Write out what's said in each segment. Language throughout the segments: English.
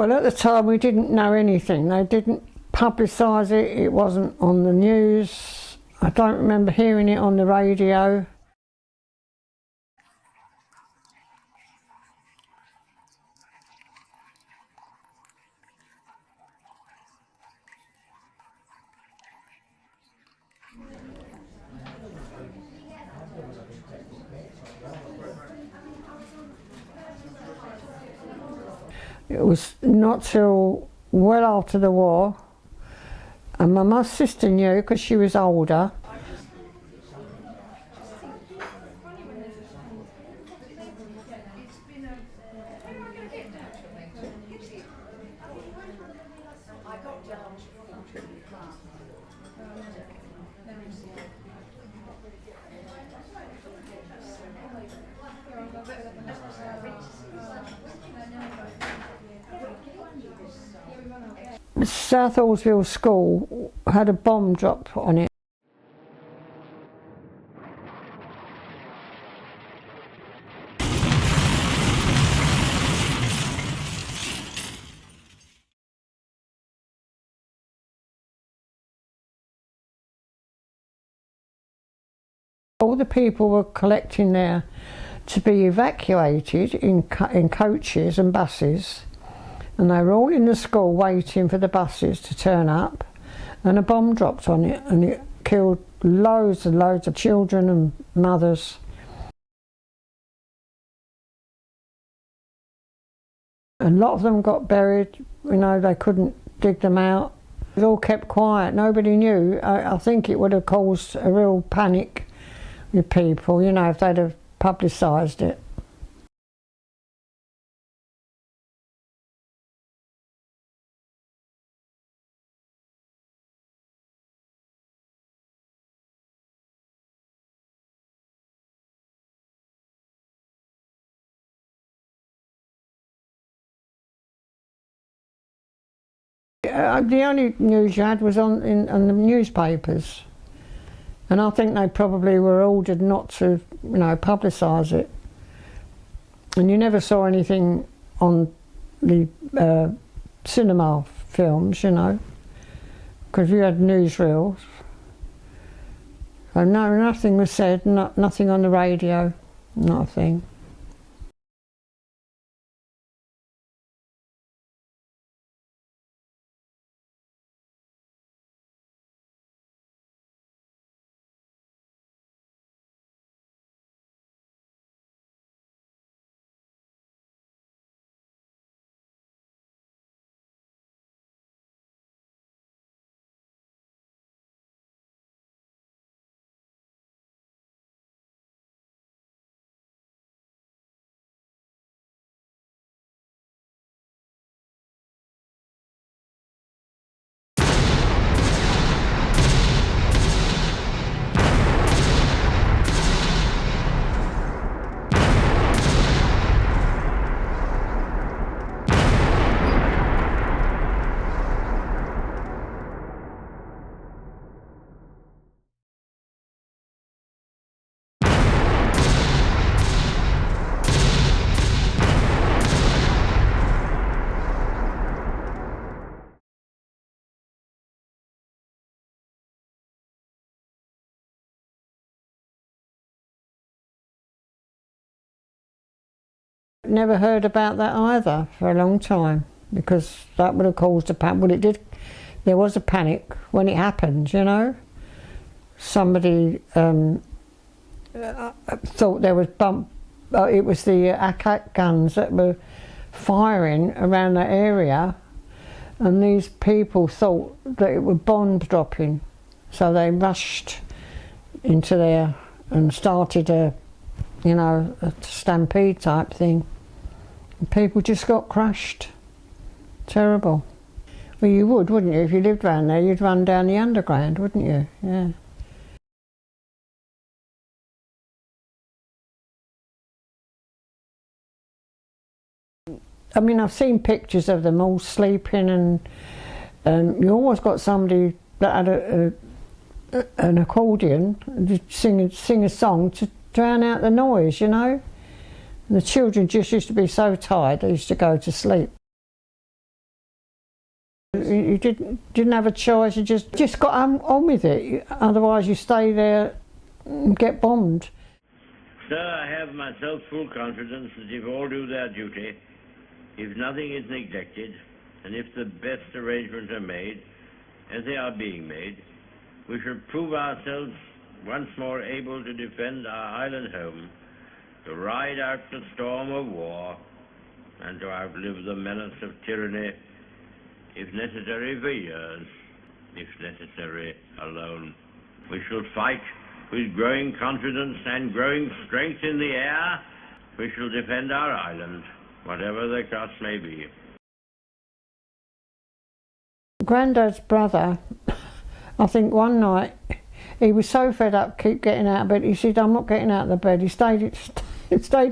Well, at the time we didn't know anything. They didn't publicise it, it wasn't on the news. I don't remember hearing it on the radio. It was not till well after the war, and my sister knew because she was older. South Hallsville School had a bomb dropped on it. All the people were collecting there to be evacuated in coaches and buses, and they were all in the school waiting for the buses to turn up, and a bomb dropped on it and it killed loads and loads of children and mothers. A lot of them got buried, you know, they couldn't dig them out. It was all kept quiet, nobody knew. I think it would have caused a real panic with people, you know, if they'd have publicised it. The only news you had was on the newspapers, and I think they probably were ordered not to, you know, publicise it. And you never saw anything on the cinema films, you know, because you had newsreels. So no, nothing was said, nothing on the radio, not a thing. Never heard about that either for a long time, because that would have caused a panic. Well, it did. There was a panic when it happened, you know. Somebody thought there was it was the ACAT guns that were firing around that area, and these people thought that it was bombs dropping, so they rushed into there and started a, you know, a stampede type thing. And people just got crushed. Terrible. Well, you would, wouldn't you? If you lived around there, you'd run down the underground, wouldn't you? Yeah. I mean, I've seen pictures of them all sleeping, and you always got somebody that had an accordion, sing a song to drown out the noise, you know. And the children just used to be so tired they used to go to sleep. You didn't have a choice, you just got on with it, otherwise you stay there and get bombed. Sir, I have myself full confidence that if all do their duty, if nothing is neglected, and if the best arrangements are made, as they are being made, we shall prove ourselves once more able to defend our island home, to ride out the storm of war, and to outlive the menace of tyranny, if necessary for years, if necessary alone. We shall fight with growing confidence and growing strength in the air. We shall defend our island, whatever the cost may be. Grandad's brother, I think one night, he was so fed up, keep getting out of bed, he said, I'm not getting out of the bed. He stayed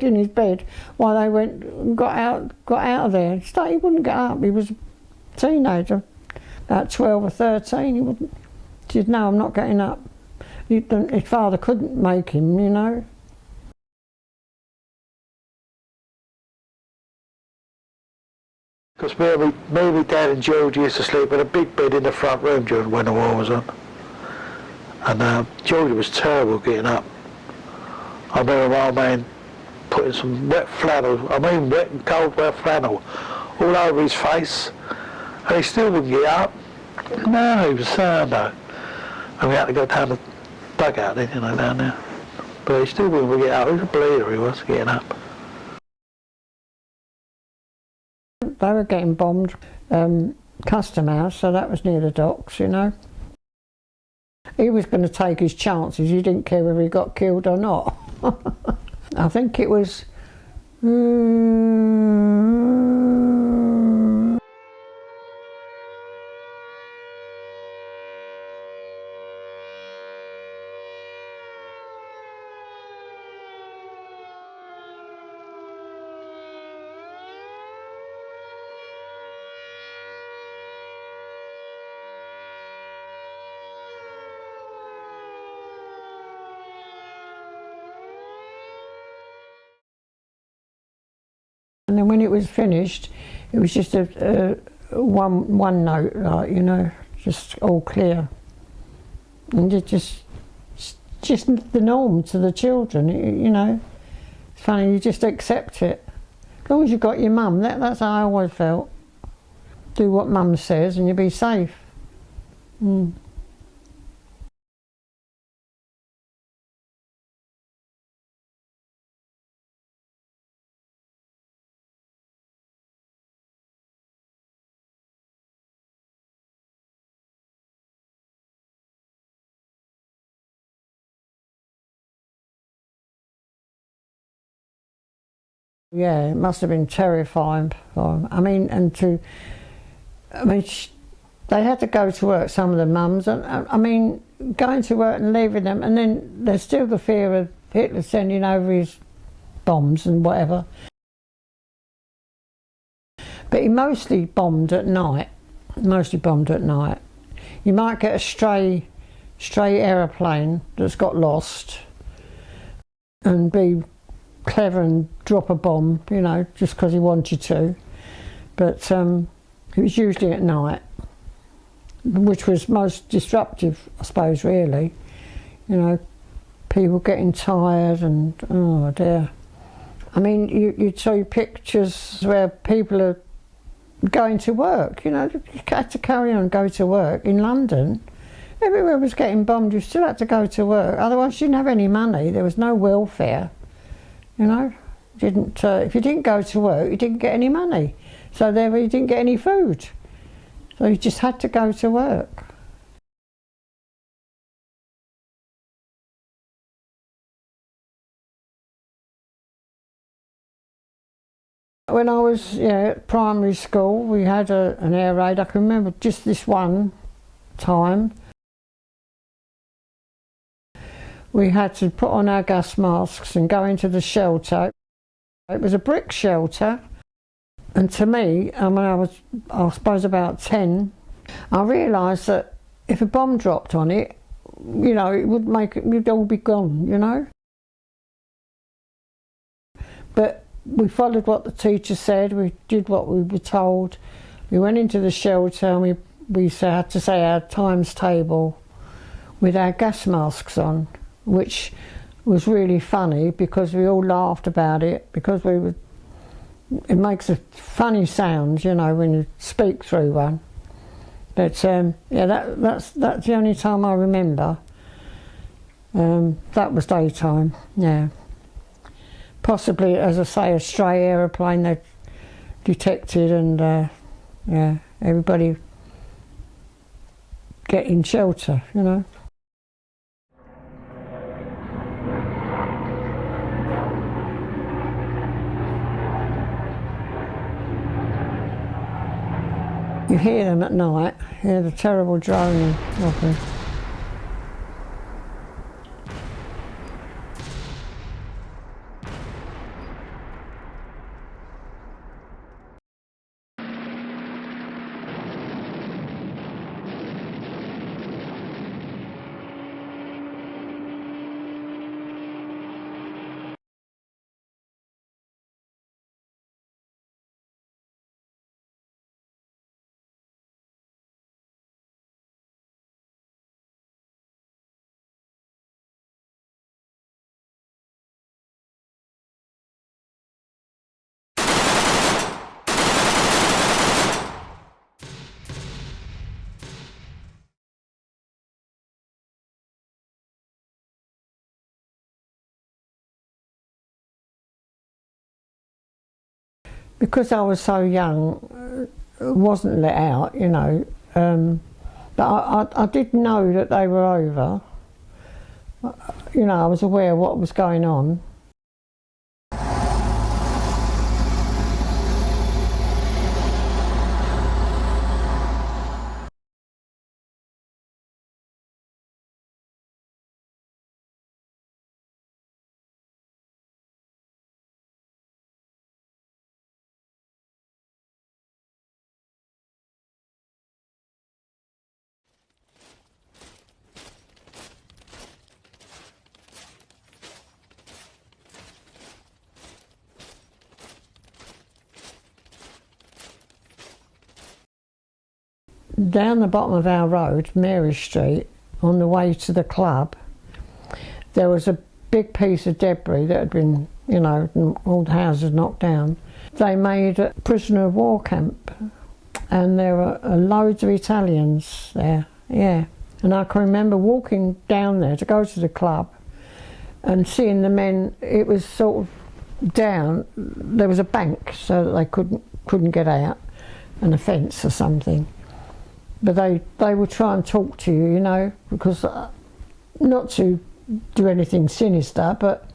in his bed while they went and got out of there. He wouldn't get up, he was a teenager, about 12 or 13, he said, no, I'm not getting up. His father couldn't make him, you know. Because me, Dad and George used to sleep in a big bed in the front room during when the war was on. And George was terrible getting up. I remember my old man putting some wet flannel, wet and cold wet flannel, all over his face, and he still wouldn't get up. No, he was sound though. And we had to go down the dugout then, you know, down there. But he still wouldn't get up. He was a bleeder, he was, getting up. They were getting bombed, Custom House, so that was near the docks, you know. He was going to take his chances, he didn't care whether he got killed or not. I think it was... And then when it was finished, it was just a one note, like, you know, just all clear. And it just the norm to the children, you know. It's funny, you just accept it. As long as you've got your mum, that's how I always felt. Do what mum says and you'll be safe. Mm. Yeah, it must have been terrifying for them. They had to go to work, some of the mums, and going to work and leaving them, and then there's still the fear of Hitler sending over his bombs and whatever. But he mostly bombed at night, You might get a stray aeroplane that's got lost and be clever and drop a bomb, you know, just because he wanted to. But it was usually at night, which was most disruptive, I suppose, really. You know, people getting tired and, oh dear. I mean, you'd see pictures where people are going to work, you know, you had to carry on and go to work. In London, everywhere was getting bombed, you still had to go to work, otherwise you didn't have any money, there was no welfare. You know, if you didn't go to work, you didn't get any money. So therefore you didn't get any food. So you just had to go to work. When I was at primary school, we had an air raid. I can remember just this one time. We had to put on our gas masks and go into the shelter. It was a brick shelter, and to me, when I was, I suppose, about 10, I realised that if a bomb dropped on it, you know, we'd all be gone, you know. But we followed what the teacher said, we did what we were told, We went into the shelter and we had to say our times table with our gas masks on, which was really funny because we all laughed about it, because it makes a funny sound, you know, when you speak through one. But yeah, that's the only time I remember. That was daytime, yeah. Possibly, as I say, a stray aeroplane they detected, and yeah, everybody get in shelter, you know. You hear them at night, you hear the terrible droning of them. Because I was so young, wasn't let out, you know, but I did know that they were over. You know, I was aware of what was going on. Down the bottom of our road, Mary Street, on the way to the club, there was a big piece of debris that had been, you know, all the houses knocked down. They made a prisoner of war camp, and there were loads of Italians there, yeah. And I can remember walking down there to go to the club and seeing the men. It was sort of down, there was a bank so that they couldn't get out, and a fence or something. But they would try and talk to you, you know, because not to do anything sinister, but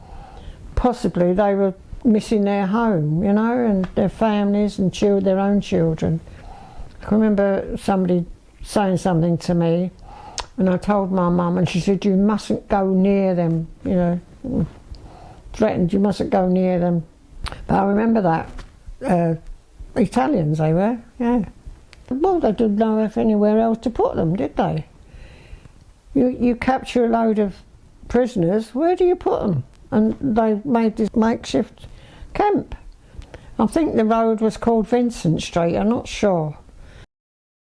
possibly they were missing their home, you know, and their families and their own children. I can remember somebody saying something to me, and I told my mum, and she said, "You mustn't go near them," you know, threatened, "You mustn't go near them." But I remember that. Italians they were, yeah. Well, they didn't know if anywhere else to put them, did they? You capture a load of prisoners, where do you put them? And they made this makeshift camp. I think the road was called Vincent Street, I'm not sure.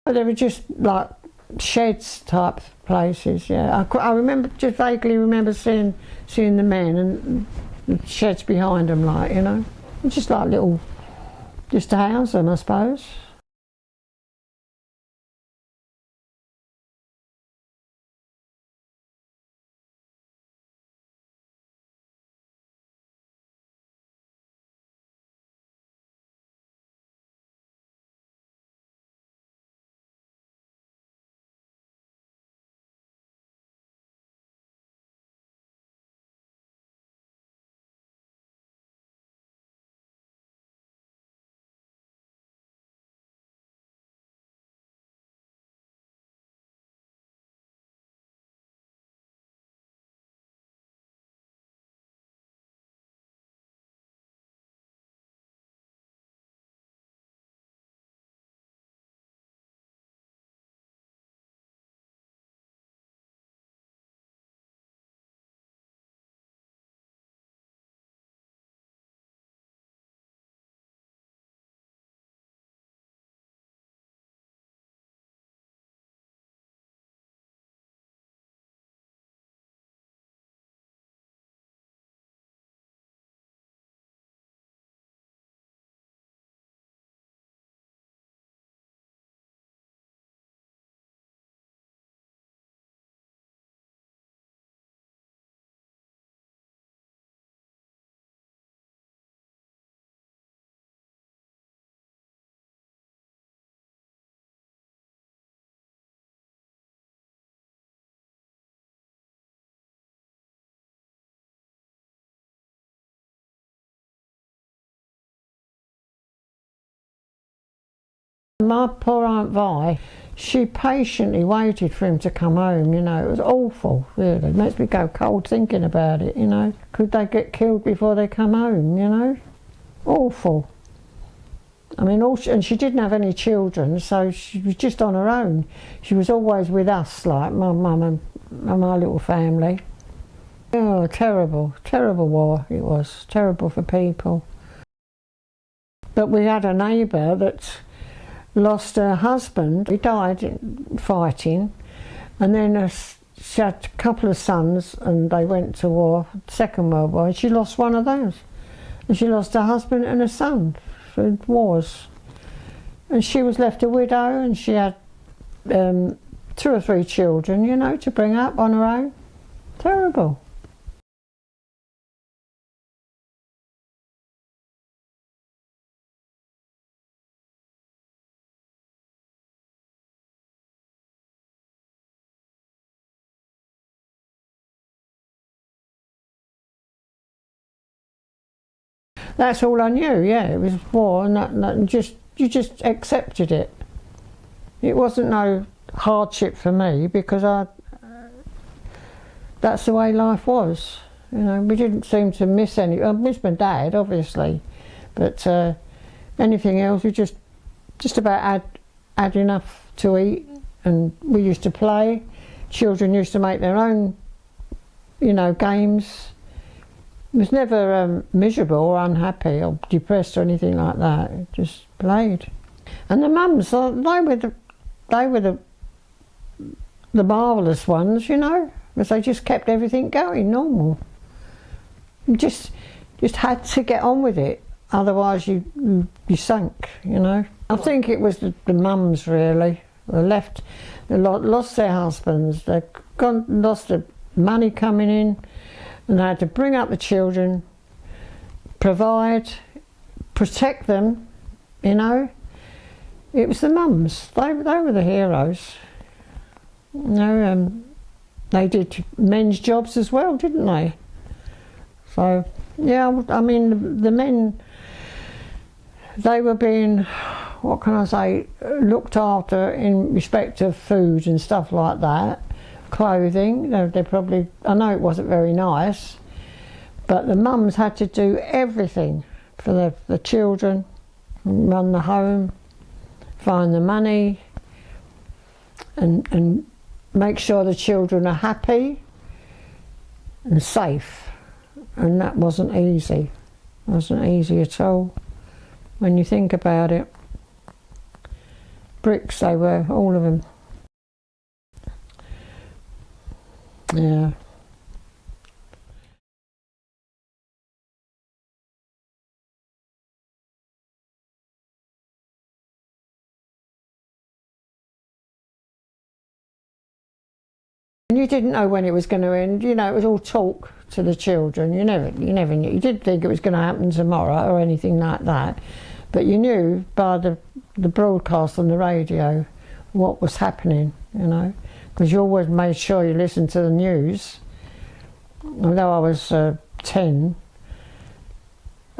But they were just like sheds type places, yeah. I remember, just vaguely remember seeing the men and the sheds behind them, like, you know. Just like little, just to house them, I suppose. My poor Aunt Vi, she patiently waited for him to come home, you know. It was awful, really. It makes me go cold thinking about it, you know. Could they get killed before they come home, you know? Awful. I mean, and she didn't have any children, so she was just on her own. She was always with us, like my mum and my little family. Oh, terrible, terrible war it was. Terrible for people. But we had a neighbour that lost her husband. He died fighting, and then she had a couple of sons, and they went to war, Second World War, and she lost one of those. And she lost her husband and her son through wars. And she was left a widow, and she had 2 or 3 children, you know, to bring up on her own. Terrible. That's all I knew, yeah, it was war, and you just accepted it. It wasn't no hardship for me, because that's the way life was. You know, we didn't seem to miss any. I miss my dad, obviously, but anything else, we just about had enough to eat, and we used to play. Children used to make their own, you know, games. It was never miserable or unhappy or depressed or anything like that. It just played. And the mums, they were the marvellous ones, you know, because they just kept everything going normal. You just had to get on with it, otherwise you sank, you know. I think it was the mums really. They lost their husbands, they lost the money coming in, and they had to bring up the children, provide, protect them, you know. It was the mums, they were the heroes. You know, they did men's jobs as well, didn't they? So, yeah, I mean, the men, they were being, what can I say, looked after in respect of food and stuff like that. Clothing, they probably, I know it wasn't very nice, but the mums had to do everything for the children, run the home, find the money, and make sure the children are happy and safe. And that wasn't easy. It wasn't easy at all when you think about it. Bricks they were, all of them. Yeah. And you didn't know when it was going to end, you know, it was all talk to the children. You never knew. You didn't think it was going to happen tomorrow or anything like that, but you knew by the broadcast on the radio what was happening, you know, because you always made sure you listened to the news. Although I was 10,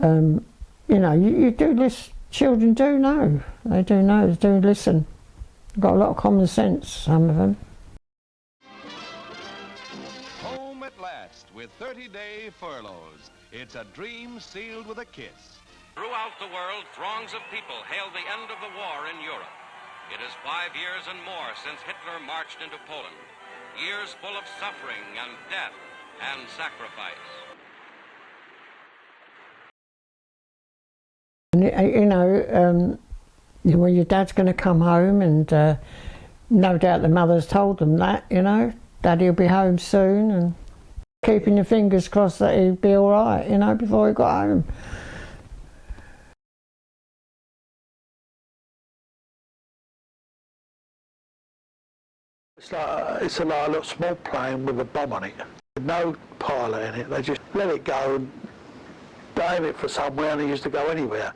you know, you do listen. Children do know. They do know. They do listen. Got a lot of common sense, some of them. Home at last with 30-day furloughs. It's a dream sealed with a kiss. Throughout the world, throngs of people hail the end of the war in Europe. It is 5 years and more since Hitler marched into Poland. Years full of suffering and death and sacrifice. You know, well, your dad's going to come home, and no doubt the mothers told them that, you know, Daddy'll be home soon, and keeping your fingers crossed that he'd be all right, you know, before he got home. It's like a little small plane with a bomb on it. No pilot in it, they just let it go and aim it for somewhere, and it used to go anywhere.